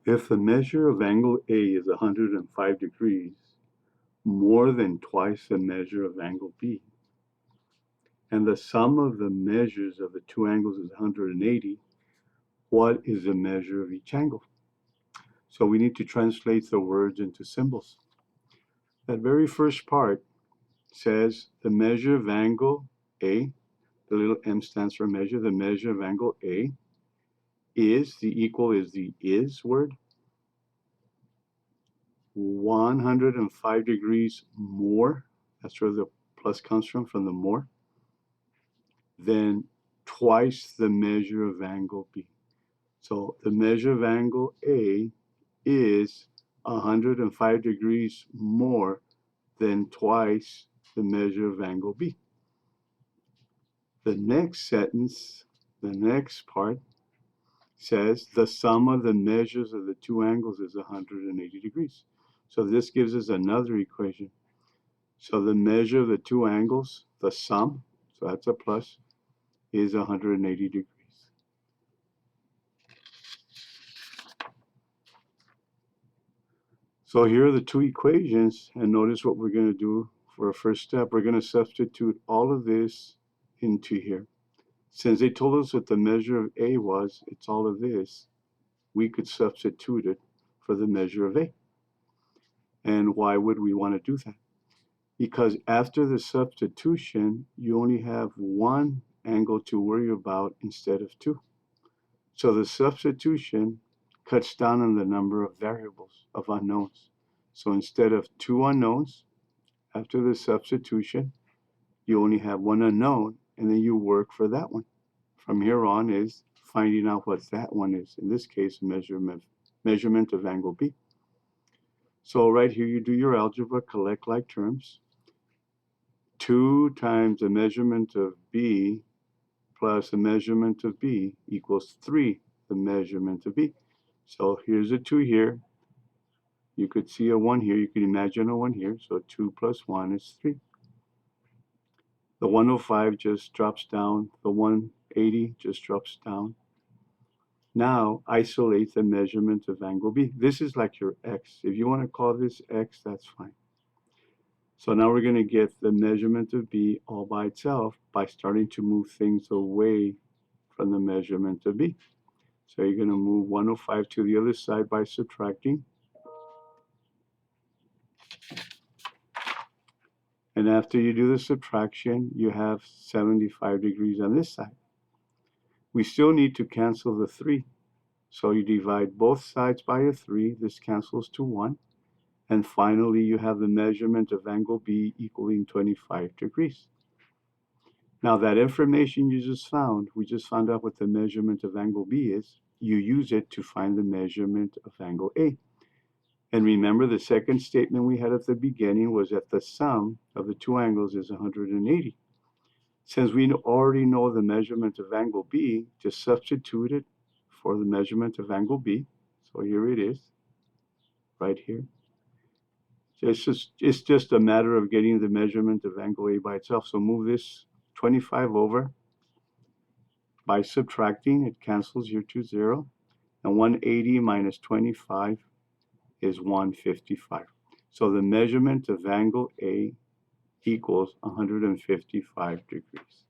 If the measure of angle A is 105 degrees, more than twice the measure of angle B, and the sum of the measures of the two angles is 180, what is the measure of each angle? So we need to translate the words into symbols. That very first part says the measure of angle A, the little m stands for measure, the measure of angle A is, the equal is the is word, 105 degrees more, that's where the plus comes from the more, then twice the measure of angle B. So the measure of angle A is 105 degrees more than twice the measure of angle B. The next sentence, the next part, says the sum of the measures of the two angles is 180 degrees. So this gives us another equation. So the measure of the two angles, the sum, so that's a plus, is 180 degrees. So here are the two equations, and notice what we're going to do for a first step. We're going to substitute all of this into here. Since they told us what the measure of A was, it's all of this, we could substitute it for the measure of A. And why would we want to do that? Because after the substitution, you only have one angle to worry about instead of two. So the substitution cuts down on the number of variables, of unknowns. So instead of two unknowns, after the substitution, you only have one unknown, and then you work for that one. From here on is finding out what that one is. In this case, measurement of angle B. So right here, you do your algebra, collect like terms. 2 times the measurement of B plus the measurement of B equals 3, the measurement of B. So here's a 2 here. You could see a 1 here. You could imagine a 1 here. So 2 plus 1 is 3. The 105 just drops down. The 180 just drops down. Now isolate the measurement of angle B. This is like your x. If you want to call this x, that's fine. So now we're going to get the measurement of B all by itself by starting to move things away from the measurement of B. So you're going to move 105 to the other side by subtracting. And after you do the subtraction, you have 75 degrees on this side. We still need to cancel the 3. So you divide both sides by a 3. This cancels to 1. And finally, you have the measurement of angle B equaling 25 degrees. Now that information you just found, we just found out what the measurement of angle B is. You use it to find the measurement of angle A. And remember, the second statement we had at the beginning was that the sum of the two angles is 180. Since we already know the measurement of angle B, just substitute it for the measurement of angle B. So here it is, right here. It's just a matter of getting the measurement of angle A by itself. So move this 25 over. By subtracting, it cancels here to 0. And 180 minus 25 is 155. So the measurement of angle A equals 155 degrees.